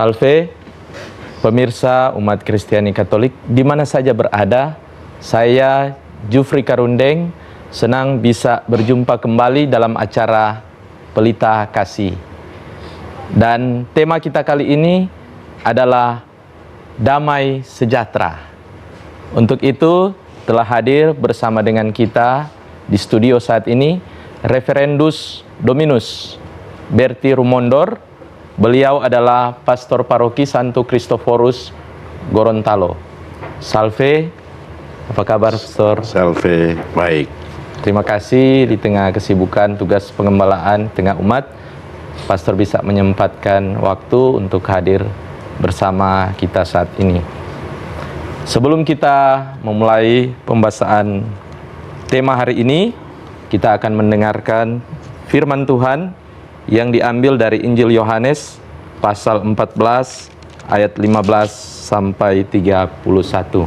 Salve, pemirsa umat Kristiani Katolik di mana saja berada. Saya Jufri Karundeng, senang bisa berjumpa kembali dalam acara Pelita Kasih. Dan tema kita kali ini adalah damai sejahtera. Untuk itu telah hadir bersama dengan kita di studio saat ini Reverendus Dominus Berti Rumondor. Beliau adalah Pastor Paroki Santo Kristoforus Gorontalo. Salve, apa kabar Pastor? Salve, baik. Terima kasih di tengah kesibukan tugas pengembalaan tengah umat, Pastor bisa menyempatkan waktu untuk hadir bersama kita saat ini. Sebelum kita memulai pembahasan tema hari ini, kita akan mendengarkan firman Tuhan yang diambil dari Injil Yohanes pasal 14 ayat 15 sampai 31.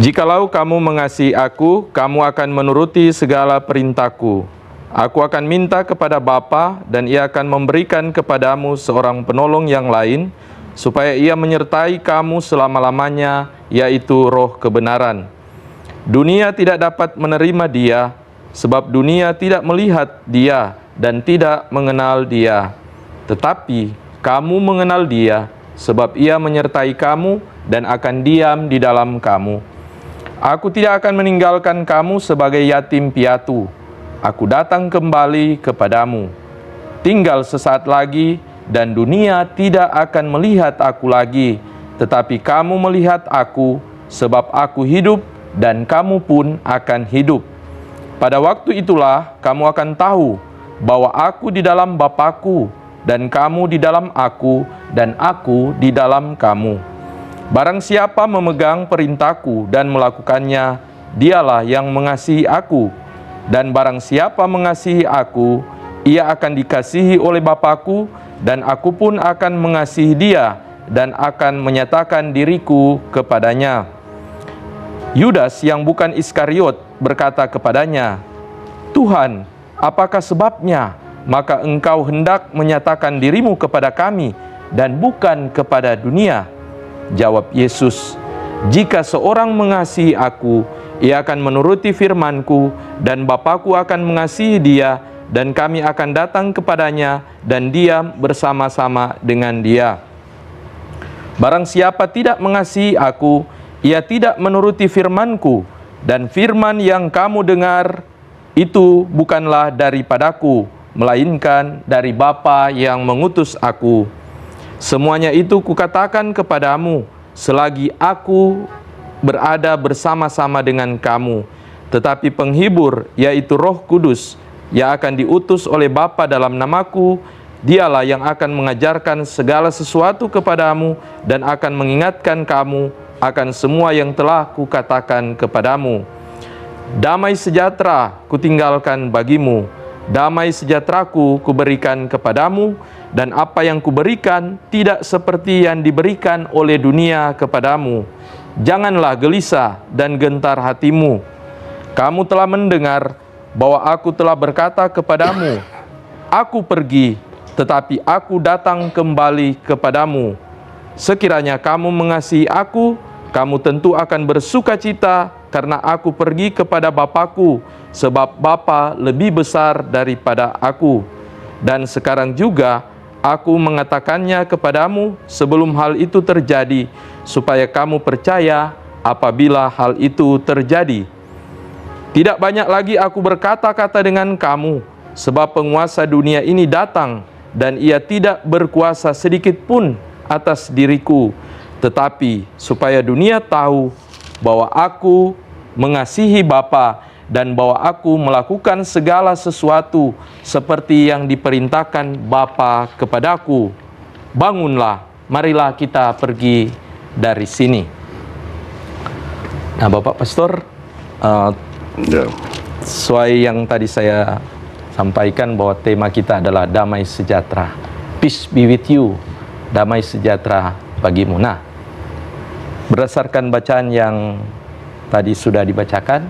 Jikalau kamu mengasihi aku, kamu akan menuruti segala perintahku. Aku akan minta kepada Bapa dan Ia akan memberikan kepadamu seorang penolong yang lain, supaya Ia menyertai kamu selama-lamanya, yaitu Roh kebenaran. Dunia tidak dapat menerima Dia, sebab dunia tidak melihat Dia dan tidak mengenal Dia. Tetapi kamu mengenal Dia, sebab Ia menyertai kamu dan akan diam di dalam kamu. Aku tidak akan meninggalkan kamu sebagai yatim piatu. Aku datang kembali kepadamu. Tinggal sesaat lagi, dan dunia tidak akan melihat aku lagi, tetapi kamu melihat aku, sebab aku hidup dan kamu pun akan hidup. Pada waktu itulah kamu akan tahu bahwa aku di dalam Bapa-Ku, dan kamu di dalam aku, dan aku di dalam kamu. Barang siapa memegang perintahku dan melakukannya, dialah yang mengasihi aku. Dan barang siapa mengasihi aku, ia akan dikasihi oleh Bapa-Ku, dan aku pun akan mengasihi dia, dan akan menyatakan diriku kepadanya. Yudas yang bukan Iskariot berkata kepadanya, Tuhan, apakah sebabnya maka engkau hendak menyatakan dirimu kepada kami dan bukan kepada dunia? Jawab Yesus, jika seorang mengasihi aku, ia akan menuruti firman-Ku, dan Bapa-Ku akan mengasihi dia, dan kami akan datang kepadanya dan diam bersama-sama dengan dia. Barang siapa tidak mengasihi aku, ia tidak menuruti firman-Ku, dan firman yang kamu dengar itu bukanlah daripadaku, melainkan dari Bapa yang mengutus aku. Semuanya itu kukatakan kepadamu, selagi aku berada bersama-sama dengan kamu. Tetapi penghibur, yaitu Roh Kudus, yang akan diutus oleh Bapa dalam namaku, dialah yang akan mengajarkan segala sesuatu kepadamu dan akan mengingatkan kamu akan semua yang telah kukatakan kepadamu. Damai sejahtera kutinggalkan bagimu, damai sejahteraku kuberikan kepadamu, dan apa yang kuberikan tidak seperti yang diberikan oleh dunia kepadamu. Janganlah gelisah dan gentar hatimu. Kamu telah mendengar bahwa aku telah berkata kepadamu, aku pergi, tetapi aku datang kembali kepadamu. Sekiranya kamu mengasihi aku, kamu tentu akan bersuka cita karena aku pergi kepada Bapa-Ku, sebab Bapa lebih besar daripada aku. Dan sekarang juga aku mengatakannya kepadamu sebelum hal itu terjadi, supaya kamu percaya apabila hal itu terjadi. Tidak banyak lagi aku berkata-kata dengan kamu, sebab penguasa dunia ini datang, dan ia tidak berkuasa sedikit pun atas diriku. Tetapi supaya dunia tahu bahwa aku mengasihi Bapa, dan bahwa aku melakukan segala sesuatu seperti yang diperintahkan Bapa kepadaku. Bangunlah, marilah kita pergi dari sini. Nah, Bapak Pastor, sesuai yang tadi saya sampaikan bahwa tema kita adalah damai sejahtera. Peace be with you, damai sejahtera bagimu. Nah, berdasarkan bacaan yang tadi sudah dibacakan,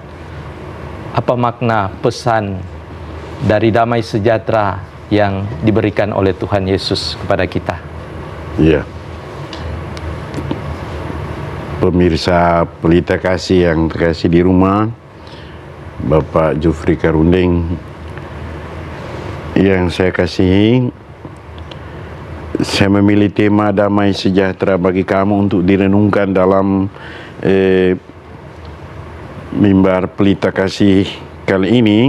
apa makna pesan dari damai sejahtera yang diberikan oleh Tuhan Yesus kepada kita. Iya. Pemirsa Pelita Kasih yang terkasih di rumah, Bapak Jufri Karundeng yang saya kasihi, saya memilih tema damai sejahtera bagi kamu untuk direnungkan dalam mimbar Pelita Kasih kali ini.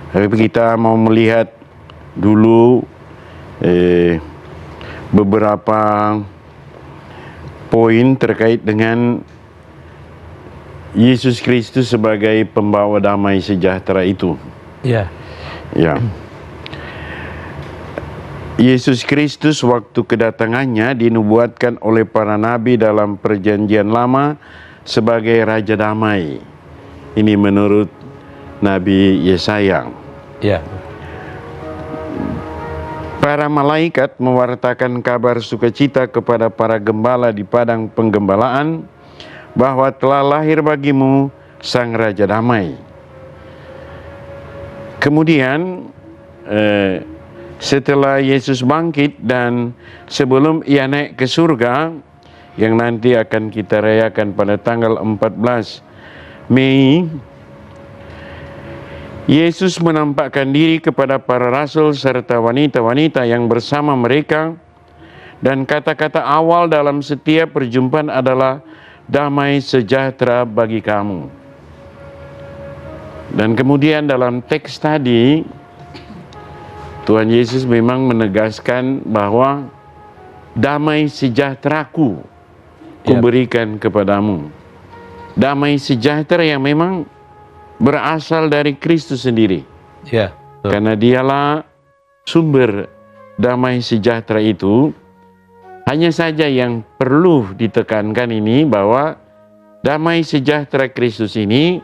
Tapi kita mau melihat dulu beberapa poin terkait dengan Yesus Kristus sebagai pembawa damai sejahtera itu. Ya. Ya. Yesus Kristus waktu kedatangannya dinubuatkan oleh para nabi dalam Perjanjian Lama sebagai Raja Damai. Ini menurut Nabi Yesaya. Ya. Para malaikat mewartakan kabar sukacita kepada para gembala di padang penggembalaan bahwa telah lahir bagimu Sang Raja Damai. Kemudian setelah Yesus bangkit dan sebelum ia naik ke surga yang nanti akan kita rayakan pada tanggal 14 Mei, Yesus menampakkan diri kepada para rasul serta wanita-wanita yang bersama mereka, dan kata-kata awal dalam setiap perjumpaan adalah damai sejahtera bagi kamu. Dan kemudian dalam teks tadi Tuhan Yesus memang menegaskan bahwa damai sejahteraku kuberikan kepadamu. Damai sejahtera yang memang berasal dari Kristus sendiri. Ya. Karena dialah sumber damai sejahtera itu. Hanya saja yang perlu ditekankan ini bahwa damai sejahtera Kristus ini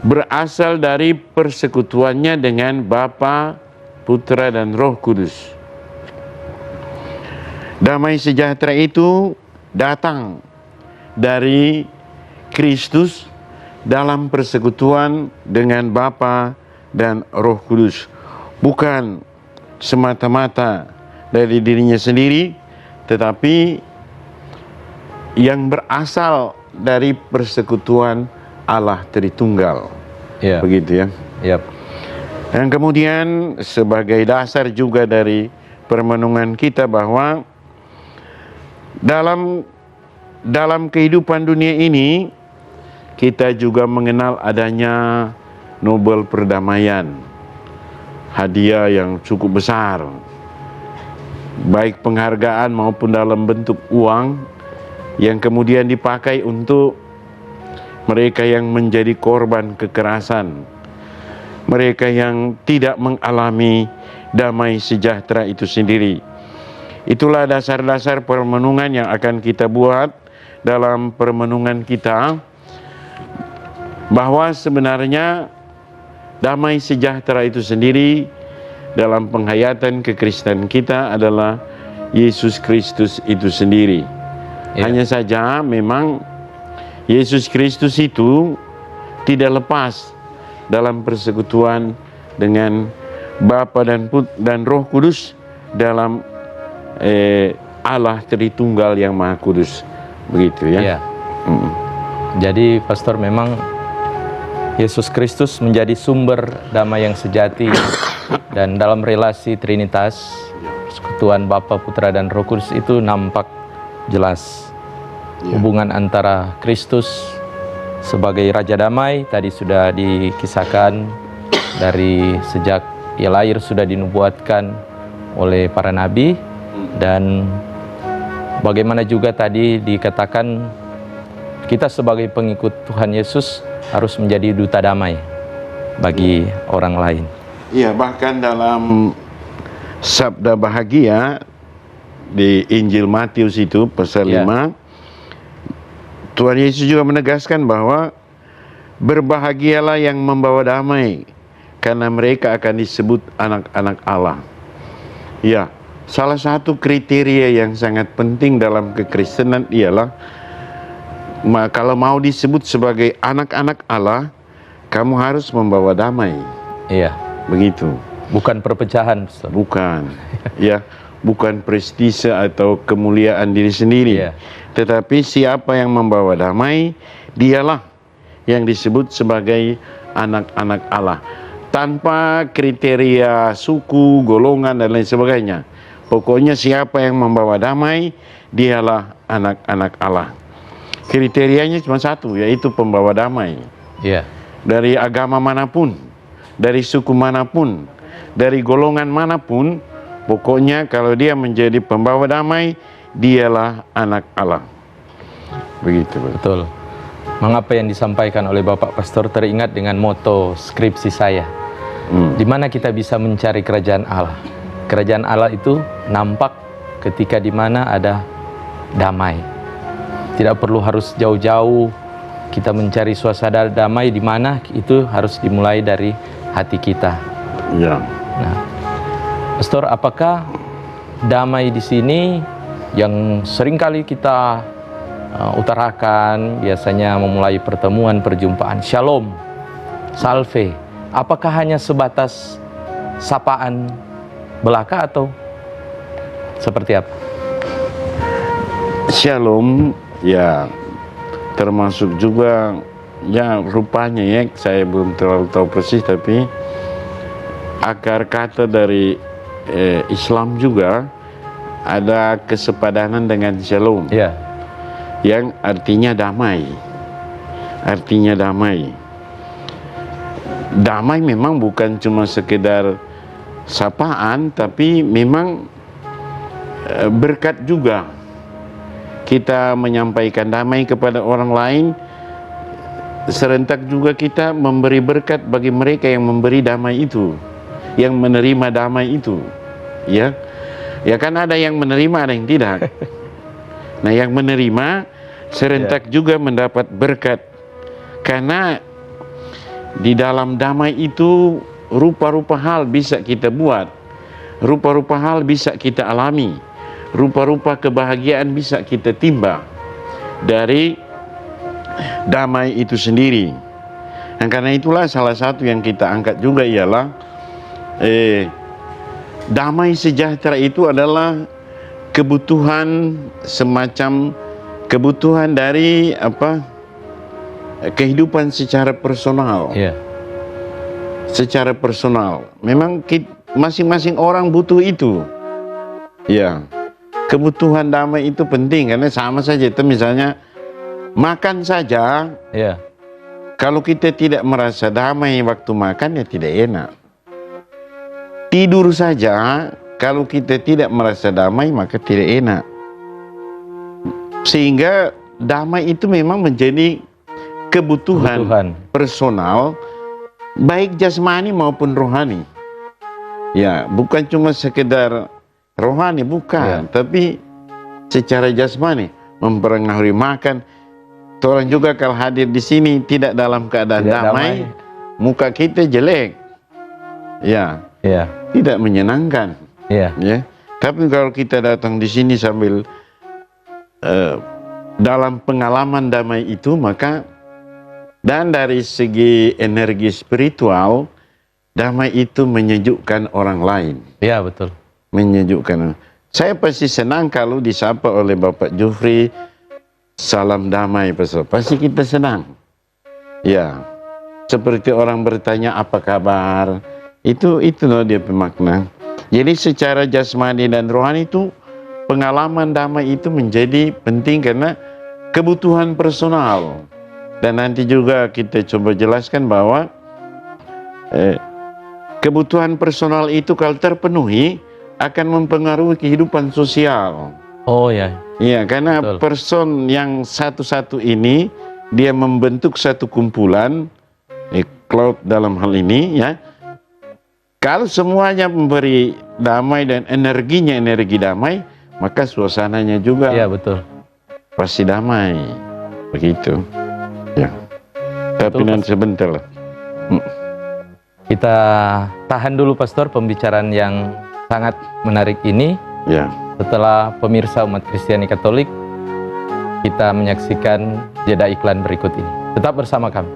berasal dari persekutuannya dengan Bapa, Putra dan Roh Kudus. Damai sejahtera itu datang dari Kristus dalam persekutuan dengan Bapa dan Roh Kudus, bukan semata-mata dari dirinya sendiri, tetapi yang berasal dari persekutuan Allah Tritunggal. Ya. Begitu ya. Yap. Dan kemudian sebagai dasar juga dari permenungan kita bahwa dalam kehidupan dunia ini kita juga mengenal adanya Nobel perdamaian, hadiah yang cukup besar, baik penghargaan maupun dalam bentuk uang yang kemudian dipakai untuk mereka yang menjadi korban kekerasan, mereka yang tidak mengalami damai sejahtera itu sendiri. Itulah dasar-dasar permenungan yang akan kita buat dalam permenungan kita, bahwa sebenarnya damai sejahtera itu sendiri dalam penghayatan kekristenan kita adalah Yesus Kristus itu sendiri. Ya. Hanya saja memang Yesus Kristus itu tidak lepas dalam persekutuan dengan Bapa dan Roh Kudus dalam Allah Tritunggal yang Maha Kudus. Begitu ya. Jadi Pastor, memang Yesus Kristus menjadi sumber damai yang sejati, dan dalam relasi Trinitas, persekutuan Bapa, Putra dan Roh Kudus itu nampak jelas. Hubungan antara Kristus sebagai Raja Damai tadi sudah dikisahkan dari sejak ia lahir, sudah dinubuatkan oleh para nabi, dan bagaimana juga tadi dikatakan kita sebagai pengikut Tuhan Yesus harus menjadi duta damai bagi orang lain. Iya, bahkan dalam sabda bahagia di Injil Matius itu pasal 5, Tuhan Yesus juga menegaskan bahwa berbahagialah yang membawa damai, karena mereka akan disebut anak-anak Allah. Ya, salah satu kriteria yang sangat penting dalam kekristenan ialah kalau mau disebut sebagai anak-anak Allah, kamu harus membawa damai. Iya. Begitu. Bukan perpecahan, Pastor. Bukan. Ya, bukan prestise atau kemuliaan diri sendiri. Iya. Tetapi siapa yang membawa damai, dialah yang disebut sebagai anak-anak Allah. Tanpa kriteria suku, golongan, dan lain sebagainya. Pokoknya siapa yang membawa damai, dialah anak-anak Allah. Kriterianya cuma satu, yaitu pembawa damai. Iya. Dari agama manapun, dari suku manapun, dari golongan manapun, pokoknya kalau dia menjadi pembawa damai, dialah anak Allah. Begitu. Betul. Mengapa yang disampaikan oleh Bapak Pastor teringat dengan moto skripsi saya. Di mana kita bisa mencari kerajaan Allah. Kerajaan Allah itu nampak ketika di mana ada damai. Tidak perlu harus jauh-jauh kita mencari suasana damai, di mana itu harus dimulai dari hati kita. Ya. Nah, Pastor, apakah damai di sini yang seringkali kita utarakan biasanya memulai pertemuan, perjumpaan, shalom, salve, apakah hanya sebatas sapaan belaka atau seperti apa? Shalom, ya, termasuk juga, ya rupanya ya, saya belum terlalu tahu persis, tapi akar kata dari Islam juga ada kesepadanan dengan shalom, Ya. yang artinya damai. Artinya damai. Damai memang bukan cuma sekedar sapaan, tapi memang berkat juga. Kita menyampaikan damai kepada orang lain, serentak juga kita memberi berkat bagi mereka yang memberi damai itu, yang menerima damai itu. Ya, ya kan ada yang menerima, ada yang tidak. Nah, yang menerima serentak juga mendapat berkat, karena di dalam damai itu rupa-rupa hal bisa kita buat, rupa-rupa hal bisa kita alami, rupa-rupa kebahagiaan bisa kita timba dari damai itu sendiri. Dan karena itulah salah satu yang kita angkat juga ialah damai sejahtera itu adalah kebutuhan, semacam kebutuhan dari kehidupan secara personal. Iya. Secara personal. Memang masing-masing orang butuh itu. Ya. Kebutuhan damai itu penting, karena sama saja itu, misalnya makan saja. Iya. Kalau kita tidak merasa damai waktu makan, ya tidak enak. Tidur saja, kalau kita tidak merasa damai, maka tidak enak. Sehingga damai itu memang menjadi kebutuhan personal, baik jasmani maupun rohani. Ya, bukan cuma sekedar rohani, bukan, tapi secara jasmani, mempengaruhi makan. Orang juga kalau hadir di sini tidak dalam keadaan damai, muka kita jelek, ya, tidak menyenangkan, ya. Tapi kalau kita datang di sini sambil dalam pengalaman damai itu, maka dan dari segi energi spiritual, damai itu menyejukkan orang lain. Iya, betul. Menyejukkan. Saya pasti senang kalau disapa oleh Bapak Jufri, salam damai, Pastor. Pasti kita senang. Ya, seperti orang bertanya apa kabar. Itu loh dia pemakna. Jadi secara jasmani dan rohani itu, pengalaman damai itu menjadi penting karena kebutuhan personal. Dan nanti juga kita coba jelaskan bahwa kebutuhan personal itu kalau terpenuhi akan mempengaruhi kehidupan sosial. Oh ya. Iya, karena person yang satu-satu ini dia membentuk satu kumpulan, cloud dalam hal ini, ya. Kalau semuanya memberi damai dan energinya energi damai, maka suasananya juga pasti damai. Begitu. Ya. Tapi nanti sebentar lah. Kita tahan dulu, Pastor, pembicaraan yang sangat menarik ini. Ya. Setelah pemirsa umat Kristiani Katolik, kita menyaksikan jeda iklan berikut ini. Tetap bersama kami.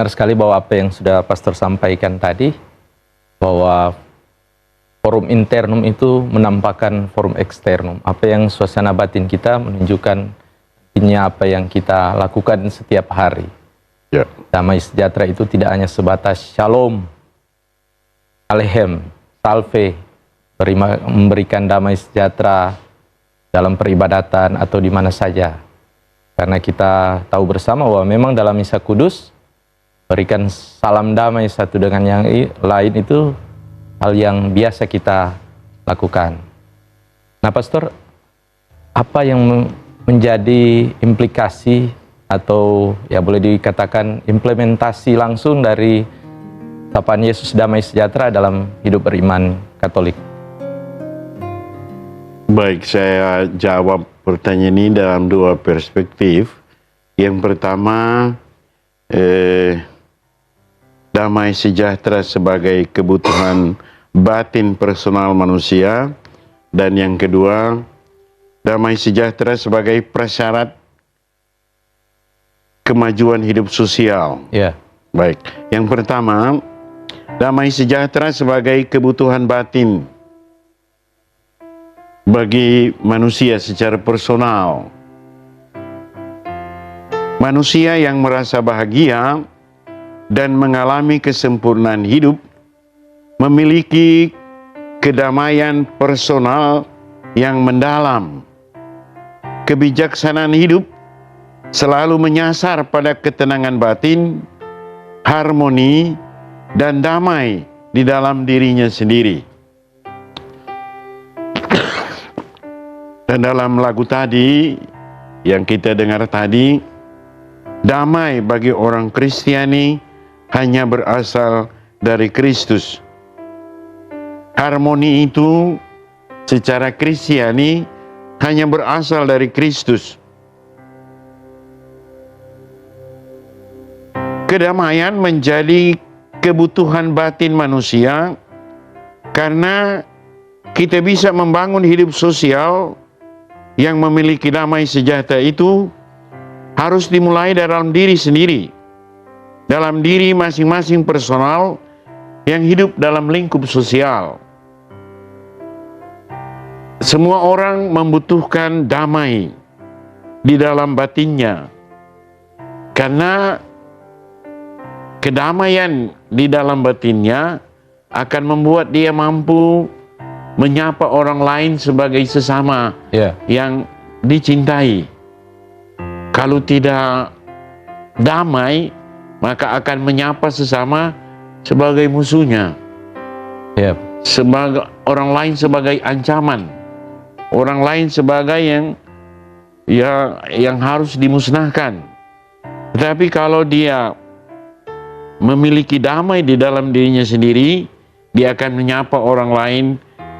benar sekali bahwa apa yang sudah Pastor sampaikan tadi, bahwa forum internum itu menampakkan forum eksternum. Apa yang suasana batin kita menunjukkan apa yang kita lakukan setiap hari. Ya. Damai sejahtera itu tidak hanya sebatas shalom, alehem, salve, memberikan damai sejahtera dalam peribadatan atau di mana saja. Karena kita tahu bersama bahwa memang dalam misa kudus, berikan salam damai satu dengan yang lain itu hal yang biasa kita lakukan. Nah, Pastor, apa yang menjadi implikasi atau ya boleh dikatakan implementasi langsung dari sapaan Yesus damai sejahtera dalam hidup beriman Katolik? Baik, saya jawab pertanyaan ini dalam dua perspektif. Yang pertama, damai sejahtera sebagai kebutuhan batin personal manusia, dan yang kedua, damai sejahtera sebagai prasyarat kemajuan hidup sosial. Ya. Baik, yang pertama, damai sejahtera sebagai kebutuhan batin bagi manusia secara personal. Manusia yang merasa bahagia dan mengalami kesempurnaan hidup memiliki kedamaian personal yang mendalam. Kebijaksanaan hidup selalu menyasar pada ketenangan batin, harmoni, dan damai di dalam dirinya sendiri. Dan dalam lagu tadi yang kita dengar tadi, damai bagi orang Kristiani hanya berasal dari Kristus. Harmoni itu secara Kristiani hanya berasal dari Kristus. Kedamaian menjadi kebutuhan batin manusia karena kita bisa membangun hidup sosial yang memiliki damai sejahtera itu harus dimulai dalam diri sendiri, dalam diri masing-masing personal yang hidup dalam lingkup sosial. Semua orang membutuhkan damai di dalam batinnya, karena kedamaian di dalam batinnya akan membuat dia mampu menyapa orang lain sebagai sesama yang dicintai. Kalau tidak damai, maka akan menyapa sesama sebagai musuhnya. Sebagai orang lain sebagai ancaman, orang lain sebagai yang harus dimusnahkan. Tetapi kalau dia memiliki damai di dalam dirinya sendiri, dia akan menyapa orang lain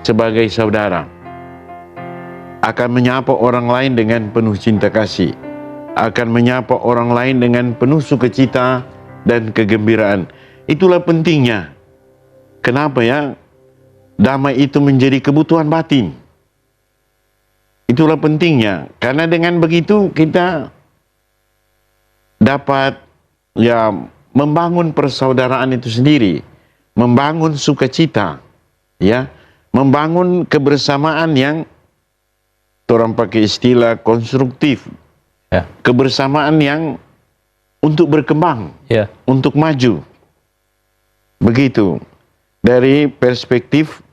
sebagai saudara, akan menyapa orang lain dengan penuh cinta kasih, akan menyapa orang lain dengan penuh sukacita dan kegembiraan. Itulah pentingnya. Kenapa ya? Damai itu menjadi kebutuhan batin. Itulah pentingnya. Karena dengan begitu kita dapat membangun persaudaraan itu sendiri, membangun sukacita, membangun kebersamaan yang orang pakai istilah konstruktif, kebersamaan yang untuk berkembang, untuk maju. Begitu. Dari perspektif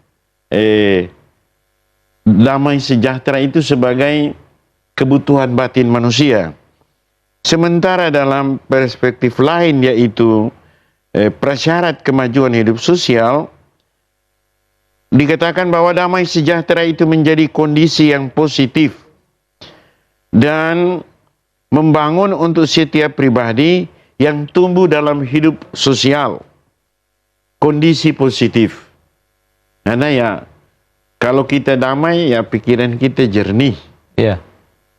damai sejahtera itu sebagai kebutuhan batin manusia. Sementara dalam perspektif lain, yaitu prasyarat kemajuan hidup sosial, dikatakan bahwa damai sejahtera itu menjadi kondisi yang positif dan membangun untuk setiap pribadi yang tumbuh dalam hidup sosial. Kondisi positif. Karena kalau kita damai, pikiran kita jernih.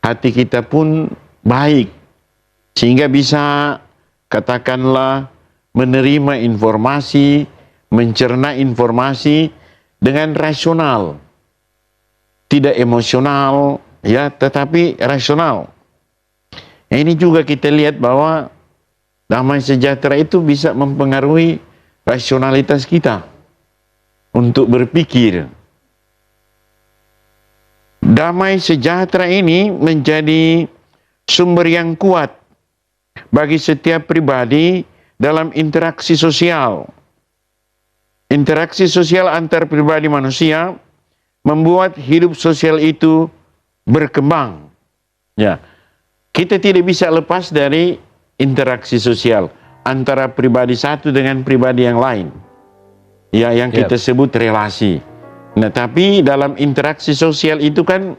Hati kita pun baik. Sehingga bisa, katakanlah, menerima informasi, mencerna informasi dengan rasional. Tidak emosional, tetapi rasional. Ini juga kita lihat bahwa damai sejahtera itu bisa mempengaruhi rasionalitas kita untuk berpikir. Damai sejahtera ini menjadi sumber yang kuat bagi setiap pribadi dalam interaksi sosial. Interaksi sosial antar pribadi manusia membuat hidup sosial itu berkembang. Ya, kita tidak bisa lepas dari interaksi sosial antara pribadi satu dengan pribadi yang lain. Ya, yang kita sebut relasi. Nah, tapi dalam interaksi sosial itu kan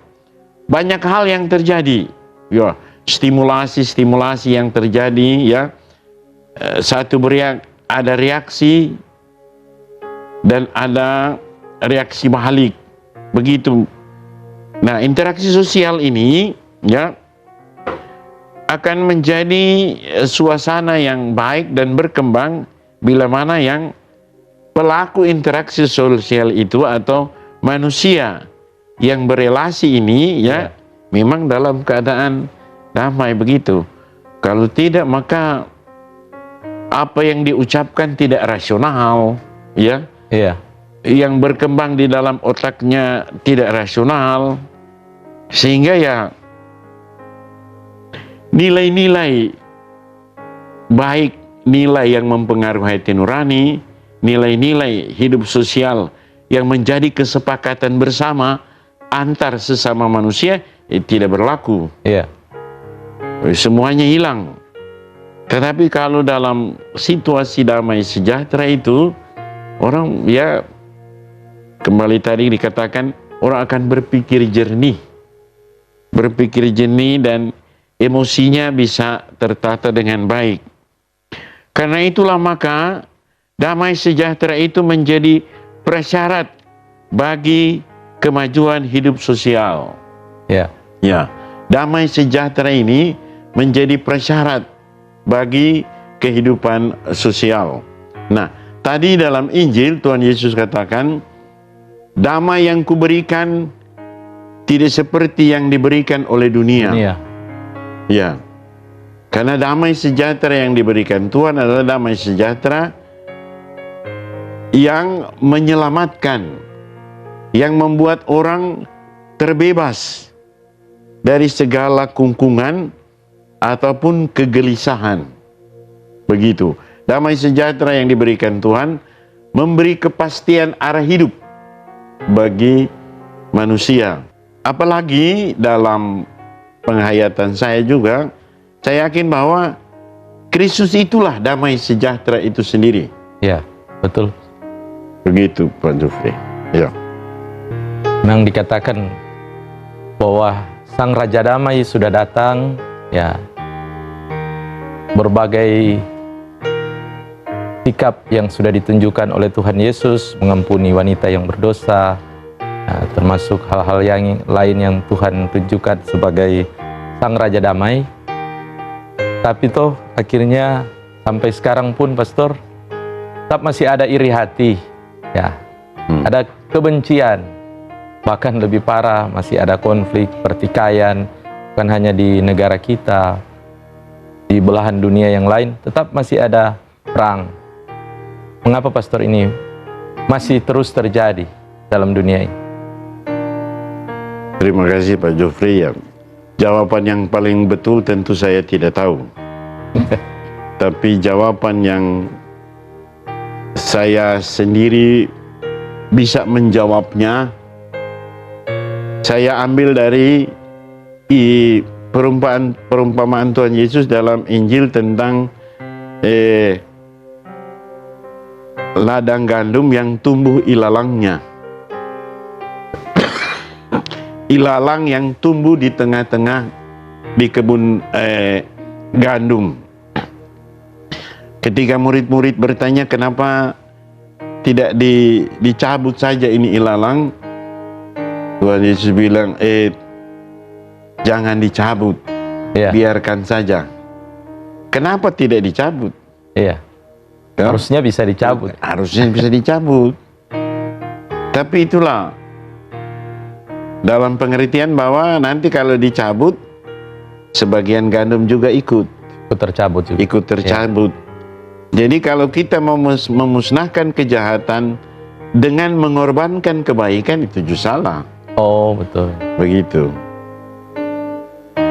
banyak hal yang terjadi. Ya, stimulasi yang terjadi, ya. Ada reaksi dan ada reaksi balik. Begitu. Nah, interaksi sosial ini, ya, akan menjadi suasana yang baik dan berkembang bila mana yang pelaku interaksi sosial itu atau manusia yang berelasi ini, ya, memang dalam keadaan damai begitu. Kalau tidak, maka apa yang diucapkan tidak rasional, ya. Iya. Yang berkembang di dalam otaknya tidak rasional, sehingga ya nilai-nilai baik, nilai yang mempengaruhi hati nurani, nilai-nilai hidup sosial yang menjadi kesepakatan bersama antar sesama manusia tidak berlaku. Iya. Semuanya hilang. Tetapi kalau dalam situasi damai sejahtera itu, orang, ya, kembali tadi dikatakan, orang akan berpikir jernih. Berpikir jernih dan emosinya bisa tertata dengan baik. Karena itulah maka damai sejahtera itu menjadi prasyarat bagi kemajuan hidup sosial. Ya. Ya, damai sejahtera ini menjadi prasyarat bagi kehidupan sosial. Nah, tadi dalam Injil Tuhan Yesus katakan, damai yang kuberikan tidak seperti yang diberikan oleh dunia. Iya. Ya, karena damai sejahtera yang diberikan Tuhan adalah damai sejahtera yang menyelamatkan, yang membuat orang terbebas dari segala kungkungan ataupun kegelisahan. Begitu. Damai sejahtera yang diberikan Tuhan memberi kepastian arah hidup bagi manusia. Apalagi dalam penghayatan saya juga, saya yakin bahwa Kristus itulah damai sejahtera itu sendiri. Ya, betul. Begitu, Pak Jufri. Ya. Memang dikatakan bahwa Sang Raja Damai sudah datang, ya. Berbagai sikap yang sudah ditunjukkan oleh Tuhan Yesus, mengampuni wanita yang berdosa, ya, termasuk hal-hal yang lain yang Tuhan tunjukkan sebagai Sang Raja Damai. Tapi toh akhirnya sampai sekarang pun, Pastor, tetap masih ada iri hati, ya, ada kebencian, bahkan lebih parah masih ada konflik, pertikaian, bukan hanya di negara kita, di belahan dunia yang lain tetap masih ada perang. Mengapa, Pastor, ini masih terus terjadi dalam dunia ini? Terima kasih, Pak Jufri. Ya, jawaban yang paling betul tentu saya tidak tahu. Tapi jawaban yang saya sendiri bisa menjawabnya, saya ambil dari perumpamaan Tuhan Yesus dalam Injil tentang ladang gandum yang tumbuh ilalangnya. Ilalang yang tumbuh di tengah-tengah di kebun gandum. Ketika murid-murid bertanya kenapa tidak dicabut saja ini ilalang, Tuhan Yesus bilang, jangan dicabut, biarkan saja. Kenapa tidak dicabut? Iya. Harusnya bisa dicabut. Harusnya bisa dicabut. Tapi itulah, dalam pengertian bahwa nanti kalau dicabut, sebagian gandum juga ikut. tercabut juga. ikut tercabut. Jadi kalau kita mau memusnahkan kejahatan dengan mengorbankan kebaikan, itu justru salah. Oh, betul. Begitu.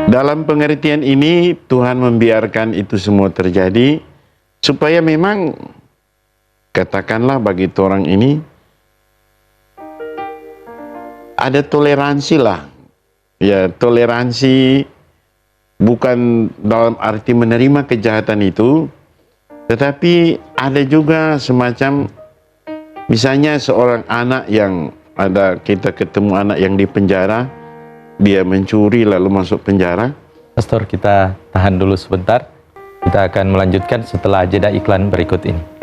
Dalam pengertian ini Tuhan membiarkan itu semua terjadi supaya memang katakanlah bagi orang ini ada toleransi lah. Ya, toleransi bukan dalam arti menerima kejahatan itu, tetapi ada juga semacam, misalnya seorang anak yang ada, kita ketemu anak yang di penjara, dia mencuri lalu masuk penjara. Pastor, kita tahan dulu sebentar. Kita akan melanjutkan setelah jeda iklan berikut ini.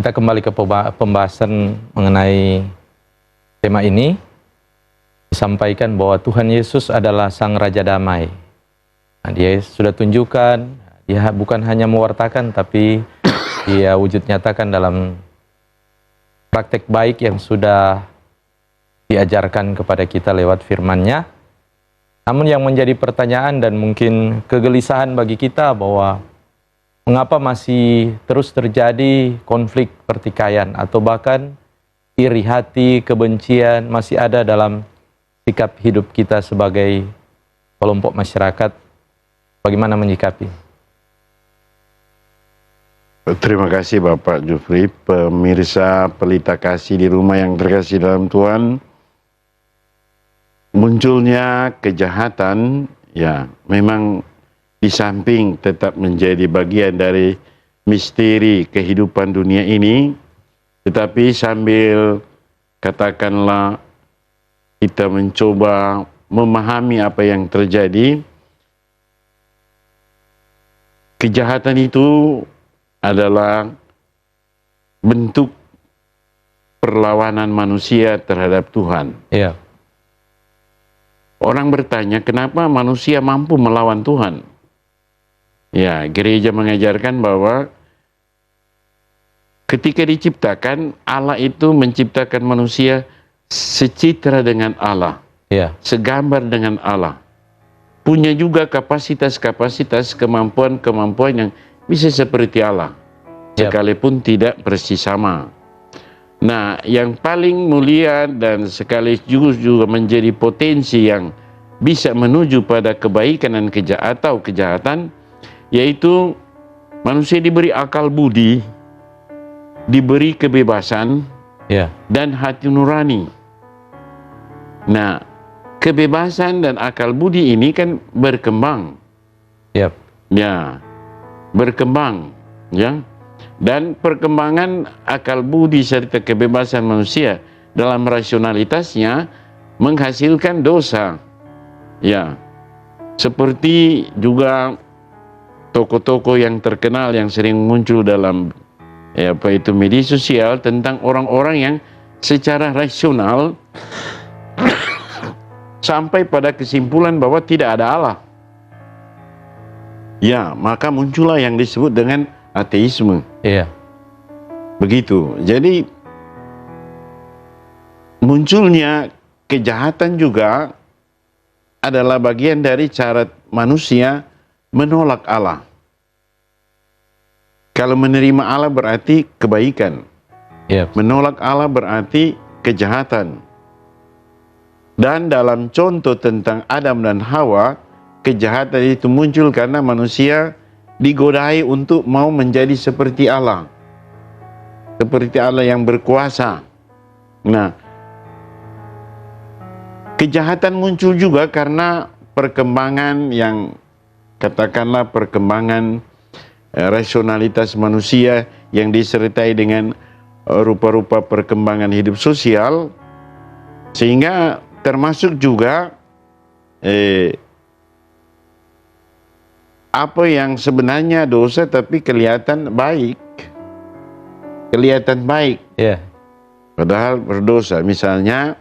Kita kembali ke pembahasan mengenai tema ini. Disampaikan bahwa Tuhan Yesus adalah Sang Raja Damai. Nah, Dia sudah tunjukkan, Dia bukan hanya mewartakan, tapi Dia wujud nyatakan dalam praktek baik yang sudah diajarkan kepada kita lewat firman-Nya. Namun yang menjadi pertanyaan dan mungkin kegelisahan bagi kita bahwa mengapa masih terus terjadi konflik pertikaian atau bahkan iri hati, kebencian masih ada dalam sikap hidup kita sebagai kelompok masyarakat. Bagaimana menyikapi? Terima kasih Bapak Jufri, pemirsa Pelita Kasih di rumah yang terkasih dalam Tuhan. Munculnya kejahatan, ya memang di samping tetap menjadi bagian dari misteri kehidupan dunia ini, tetapi sambil katakanlah kita mencoba memahami apa yang terjadi, kejahatan itu adalah bentuk perlawanan manusia terhadap Tuhan. Iya. Orang bertanya, kenapa manusia mampu melawan Tuhan? Ya, gereja mengajarkan bahwa ketika diciptakan, Allah itu menciptakan manusia secitra dengan Allah, Iya. segambar dengan Allah. Punya juga kapasitas-kapasitas, kemampuan-kemampuan yang bisa seperti Allah, Yap. sekalipun tidak persis sama. Nah, yang paling mulia dan sekaligus juga menjadi potensi yang bisa menuju pada kebaikan dan kejahatan, yaitu manusia diberi akal budi, diberi kebebasan, Iya. dan hati nurani. Nah, kebebasan dan akal budi ini kan berkembang, Yap. ya, berkembang, ya. Dan perkembangan akal budi serta kebebasan manusia dalam rasionalitasnya menghasilkan dosa. Ya, seperti juga tokoh-tokoh yang terkenal yang sering muncul dalam media sosial tentang orang-orang yang secara rasional sampai pada kesimpulan bahwa tidak ada Allah. Ya, maka muncullah yang disebut dengan ateisme. Iya. Begitu. Jadi munculnya kejahatan juga adalah bagian dari cara manusia menolak Allah. Kalau menerima Allah berarti kebaikan. Iya. Menolak Allah berarti kejahatan. Dan dalam contoh tentang Adam dan Hawa, kejahatan itu muncul karena manusia digodai untuk mau menjadi seperti Allah. Seperti Allah yang berkuasa. Nah, kejahatan muncul juga karena perkembangan yang katakanlah perkembangan rasionalitas manusia yang disertai dengan rupa-rupa perkembangan hidup sosial, sehingga termasuk juga apa yang sebenarnya dosa tapi kelihatan baik. Kelihatan baik. Iya. Padahal berdosa. Misalnya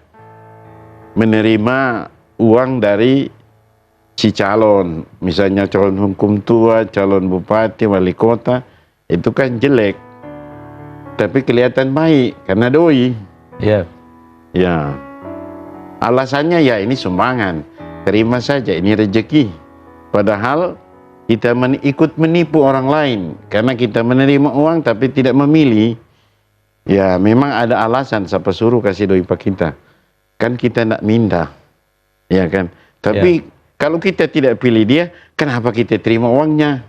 menerima uang dari si calon. Misalnya calon hukum tua, calon bupati, wali kota. Itu kan jelek. Tapi kelihatan baik karena doi. Iya. Ya. Alasannya ya ini sumbangan. Terima saja, ini rezeki. Padahal kita ikut menipu orang lain karena kita menerima uang tapi tidak memilih. Ya memang ada alasan siapa suruh kasih doi pak kita. Kan kita nak minta. Ya kan. Tapi kalau kita tidak pilih dia, kenapa kita terima uangnya?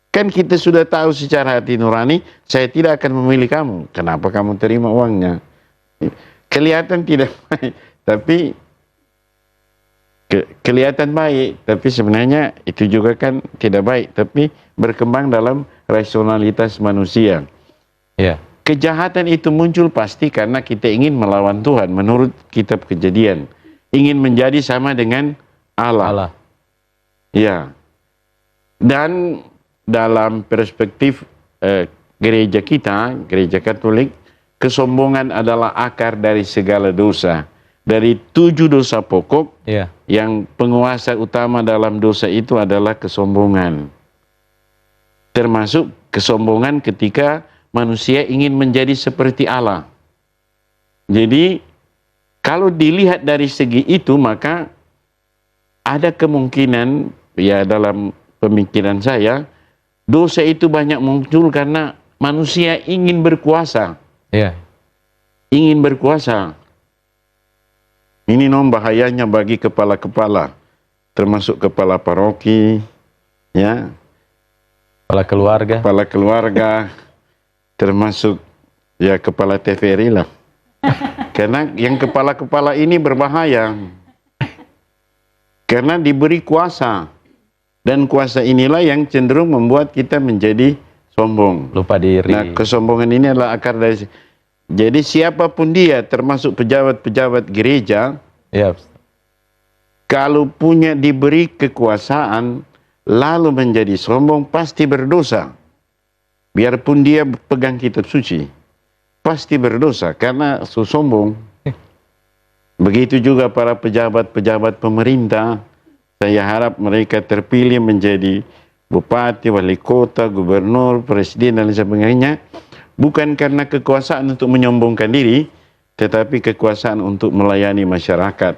Kan kita sudah tahu secara hati nurani, saya tidak akan memilih kamu. Kenapa kamu terima uangnya? Kelihatan tidak baik, tapi kelihatan baik, tapi sebenarnya itu juga kan tidak baik, tapi berkembang dalam rasionalitas manusia. Iya. Kejahatan itu muncul pasti karena kita ingin melawan Tuhan menurut kitab Kejadian. Ingin menjadi sama dengan Allah. Ya. Dan dalam perspektif gereja kita, gereja Katolik, kesombongan adalah akar dari segala dosa. Dari 7 dosa pokok, Iya. yang penguasa utama dalam dosa itu adalah kesombongan. Termasuk kesombongan ketika manusia ingin menjadi seperti Allah. Jadi, kalau dilihat dari segi itu, maka ada kemungkinan, ya dalam pemikiran saya, dosa itu banyak muncul karena manusia ingin berkuasa. Iya. Ingin berkuasa. Ini bahayanya bagi kepala-kepala, termasuk kepala paroki, ya, kepala keluarga, termasuk ya kepala TVRI lah. Karena yang kepala-kepala ini berbahaya. Karena diberi kuasa. Dan kuasa inilah yang cenderung membuat kita menjadi sombong. Lupa diri. Nah, kesombongan ini adalah akar dari. Jadi siapapun dia, termasuk pejabat-pejabat gereja, Iya. kalau punya diberi kekuasaan, lalu menjadi sombong, pasti berdosa. Biarpun dia pegang kitab suci, pasti berdosa karena sombong. Begitu juga para pejabat-pejabat pemerintah, saya harap mereka terpilih menjadi bupati, wali kota, gubernur, presiden, dan sebagainya, bukan karena kekuasaan untuk menyombongkan diri, tetapi kekuasaan untuk melayani masyarakat.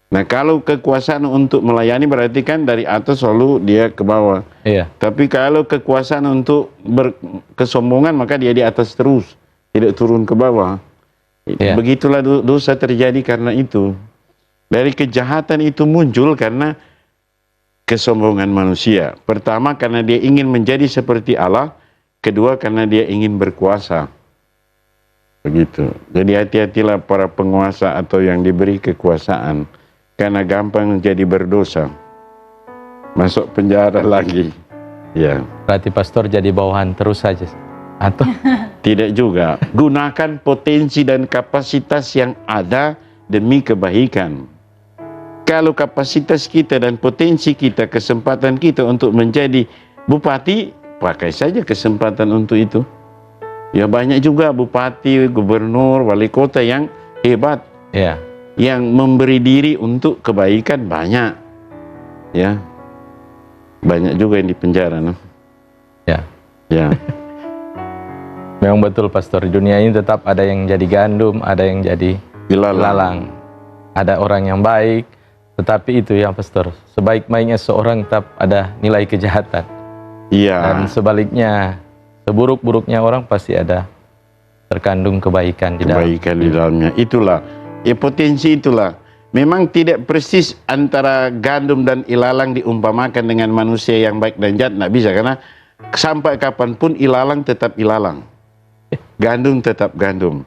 Nah, kalau kekuasaan untuk melayani berarti kan dari atas selalu dia ke bawah. Iya. Tapi kalau kekuasaan untuk berkesombongan, maka dia di atas terus, tidak turun ke bawah. Iya. Begitulah dosa terjadi karena itu. Dari kejahatan itu muncul karena kesombongan manusia. Pertama, karena dia ingin menjadi seperti Allah. Kedua, karena dia ingin berkuasa. Begitu. Jadi hati-hatilah para penguasa atau yang diberi kekuasaan. Karena gampang jadi berdosa. Masuk penjara lagi. Ya. Berarti pastor jadi bawahan terus saja. Atau Tidak juga. Gunakan potensi dan kapasitas yang ada demi kebaikan. Kalau kapasitas kita dan potensi kita, kesempatan kita untuk menjadi bupati, pakai saja kesempatan untuk itu. Ya banyak juga bupati, gubernur, wali kota yang hebat. ya. Yang memberi diri untuk kebaikan banyak. Ya. Banyak juga yang di penjara, no? Ya. Ya. Memang betul pastor, dunia ini tetap ada yang jadi gandum, ada yang jadi ilalang. Ada orang yang baik, tetapi itu ya pastor, sebaik-baiknya seorang tetap ada nilai kejahatan. Iya. Dan sebaliknya, seburuk-buruknya orang pasti ada terkandung kebaikan di dalam. Kebaikan di dalamnya. Itulah, ya potensi itulah. Memang tidak persis antara gandum dan ilalang diumpamakan dengan manusia yang baik dan jahat, tidak bisa. Karena sampai kapanpun ilalang tetap ilalang. Gandum tetap gandum.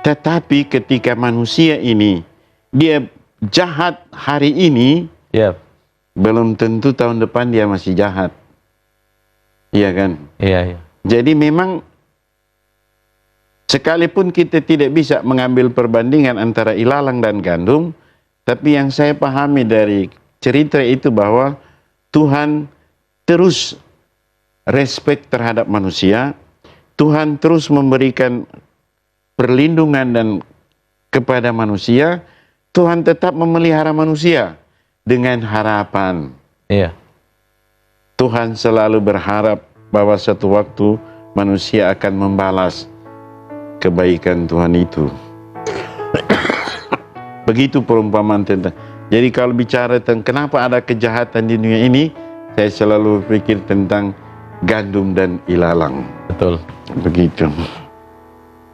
Tetapi ketika manusia ini, dia jahat hari ini, Ya. belum tentu tahun depan dia masih jahat. Iya kan? Iya, iya. Jadi memang sekalipun kita tidak bisa mengambil perbandingan antara ilalang dan gandum, tapi yang saya pahami dari cerita itu bahwa Tuhan terus respect terhadap manusia, Tuhan terus memberikan perlindungan dan kepada manusia, Tuhan tetap memelihara manusia dengan harapan. Iya. Tuhan selalu berharap bahwa suatu waktu manusia akan membalas kebaikan Tuhan itu. Begitu perumpamaan tentang. Jadi kalau bicara tentang kenapa ada kejahatan di dunia ini, saya selalu berpikir tentang gandum dan ilalang. Betul. Begitu.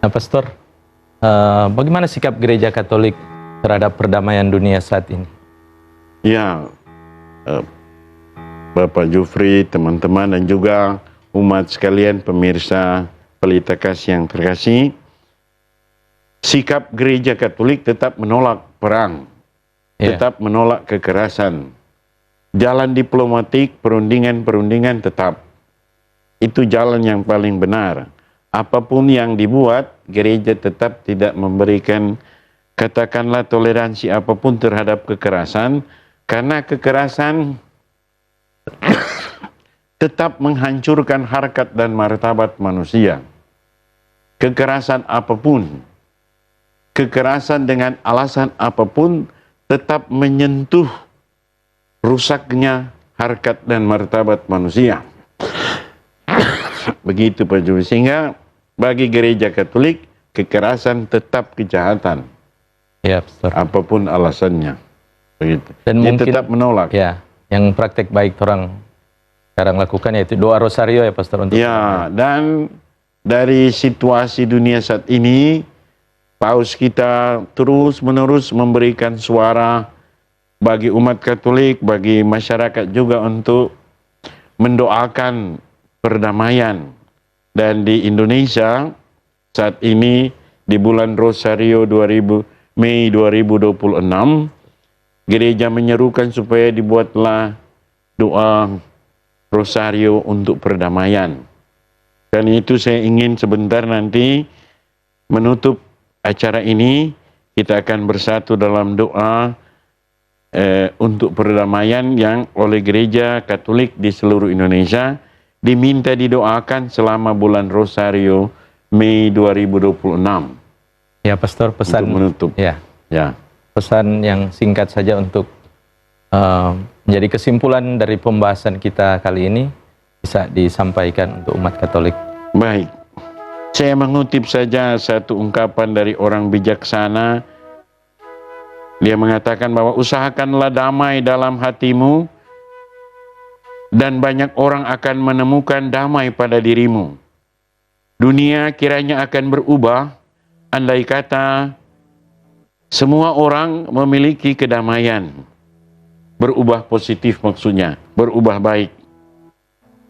Nah, pastor, bagaimana sikap gereja Katolik terhadap perdamaian dunia saat ini? Ya, Bapak Jufri, teman-teman, dan juga umat sekalian, pemirsa Pelita Kasih yang terkasih, sikap gereja Katolik tetap menolak perang, tetap menolak kekerasan. Jalan diplomatik, perundingan-perundingan tetap. Itu jalan yang paling benar. Apapun yang dibuat, gereja tetap tidak memberikan, katakanlah, toleransi apapun terhadap kekerasan, karena kekerasan tetap menghancurkan harkat dan martabat manusia. Kekerasan apapun, kekerasan dengan alasan apapun, tetap menyentuh rusaknya harkat dan martabat manusia. Begitu Pak Juri. Sehingga bagi gereja Katolik, kekerasan tetap kejahatan. Ya, pastor. Apapun alasannya. Begitu. Dan Dia mungkin tetap menolak. ya, yang praktek baik orang sekarang lakukan yaitu doa rosario ya Pastor untuk Ya, dan dari situasi dunia saat ini, Paus kita terus-menerus memberikan suara bagi umat Katolik, bagi masyarakat juga untuk mendoakan perdamaian. Dan di Indonesia saat ini di bulan Rosario Mei 2026, gereja menyerukan supaya dibuatlah doa Rosario untuk perdamaian. Dan itu saya ingin sebentar nanti menutup acara ini, kita akan bersatu dalam doa untuk perdamaian yang oleh gereja Katolik di seluruh Indonesia diminta didoakan selama bulan Rosario Mei 2026. ya Pastor, pesan Untuk menutup. ya, Ya. pesan yang singkat saja untuk menjadi kesimpulan dari pembahasan kita kali ini bisa disampaikan untuk umat Katolik. Baik, saya mengutip saja satu ungkapan dari orang bijaksana. Dia mengatakan bahwa usahakanlah damai dalam hatimu dan banyak orang akan menemukan damai pada dirimu. Dunia kiranya akan berubah andai kata semua orang memiliki kedamaian. Berubah positif maksudnya, berubah baik.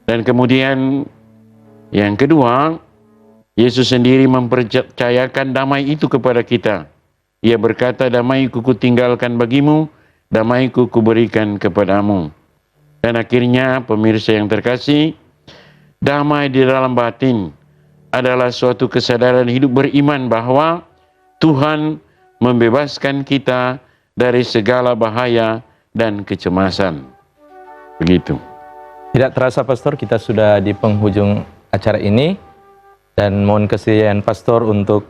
Dan kemudian yang kedua, Yesus sendiri mempercayakan damai itu kepada kita. Ia berkata, damaiku kutinggalkan bagimu, damaiku kuberikan kepadamu. Dan akhirnya pemirsa yang terkasih, damai di dalam batin adalah suatu kesadaran hidup beriman bahwa Tuhan membebaskan kita dari segala bahaya dan kecemasan. Begitu. Tidak terasa Pastor, kita sudah di penghujung acara ini dan mohon kesediaan Pastor untuk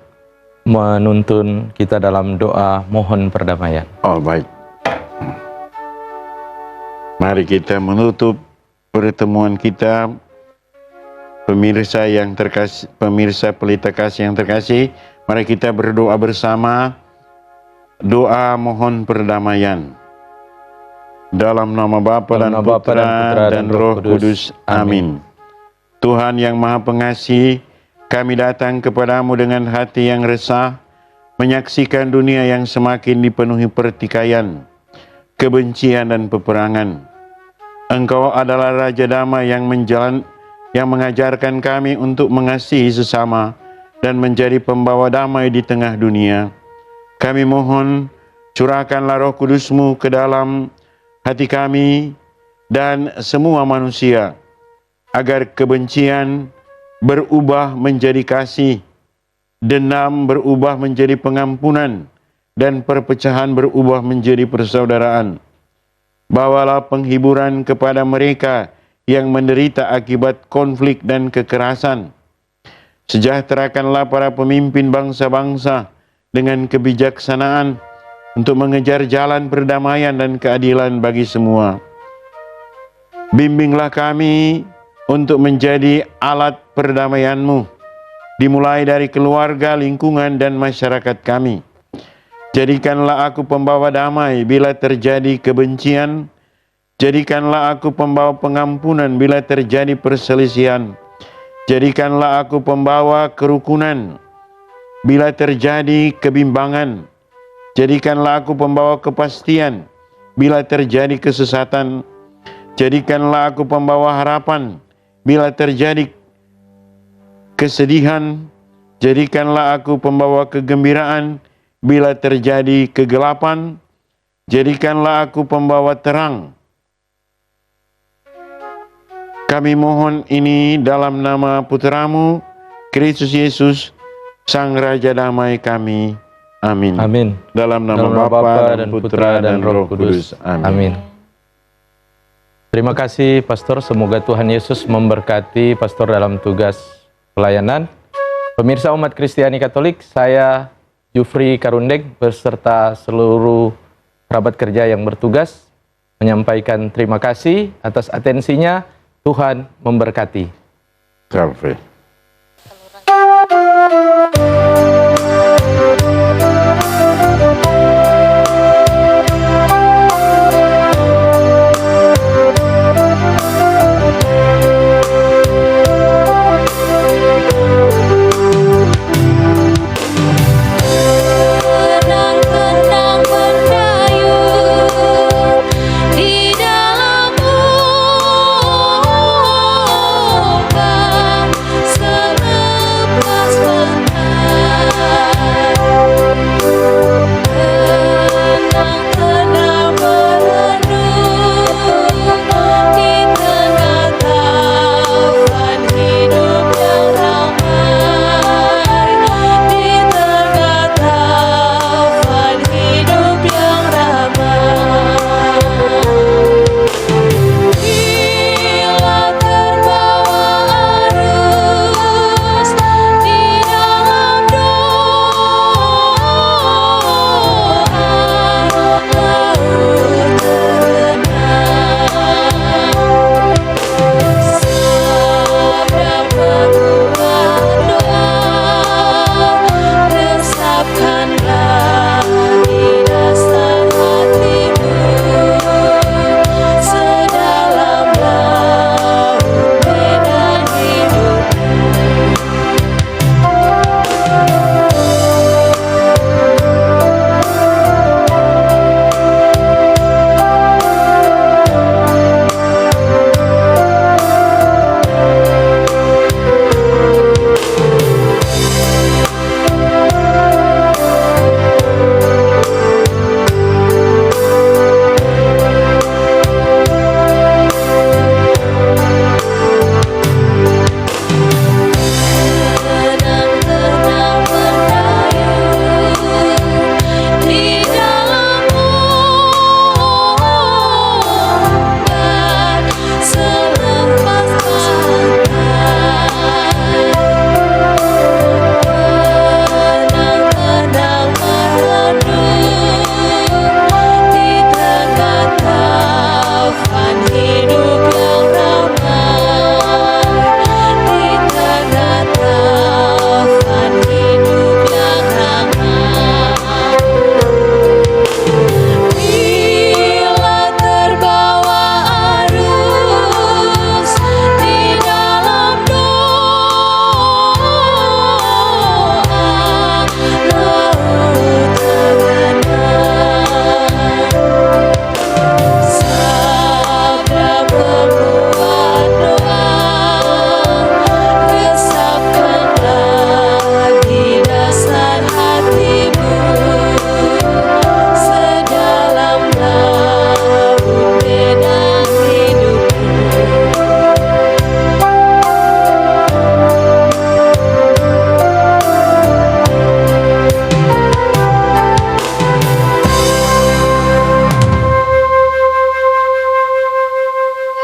menuntun kita dalam doa mohon perdamaian. Oh, baik. Mari kita menutup pertemuan kita. Pemirsa yang terkasih, pemirsa Pelita Kasih yang terkasih, mari kita berdoa bersama doa mohon perdamaian. Dalam nama Bapa dan Putra dan Roh Kudus. Amin. Tuhan yang Maha Pengasih, kami datang kepadamu dengan hati yang resah, menyaksikan dunia yang semakin dipenuhi pertikaian, kebencian dan peperangan. Engkau adalah Raja Damai yang mengajarkan kami untuk mengasihi sesama dan menjadi pembawa damai di tengah dunia. Kami mohon, curahkanlah Roh Kudus-Mu ke dalam hati kami dan semua manusia, agar kebencian berubah menjadi kasih, dendam berubah menjadi pengampunan, dan perpecahan berubah menjadi persaudaraan. Bawalah penghiburan kepada mereka yang menderita akibat konflik dan kekerasan. Sejahterakanlah para pemimpin bangsa-bangsa dengan kebijaksanaan untuk mengejar jalan perdamaian dan keadilan bagi semua. Bimbinglah kami untuk menjadi alat perdamaian-Mu, dimulai dari keluarga, lingkungan, dan masyarakat kami. Jadikanlah aku pembawa damai bila terjadi kebencian. Jadikanlah aku pembawa pengampunan bila terjadi perselisihan. Jadikanlah aku pembawa kerukunan bila terjadi kebimbangan. Jadikanlah aku pembawa kepastian bila terjadi kesesatan. Jadikanlah aku pembawa harapan bila terjadi kesedihan. Jadikanlah aku pembawa kegembiraan bila terjadi kegelapan. Jadikanlah aku pembawa terang. Kami mohon ini dalam nama Putra-Mu, Kristus Yesus, Sang Raja Damai kami. Amin. Amin. Dalam nama Bapa dan Putra dan Roh Kudus. Amin. Amin. Terima kasih Pastor, semoga Tuhan Yesus memberkati Pastor dalam tugas pelayanan. Pemirsa umat Kristiani Katolik, saya Jufri Karundeng beserta seluruh kerabat kerja yang bertugas menyampaikan terima kasih atas atensinya. Tuhan memberkati. Salve. Thank you.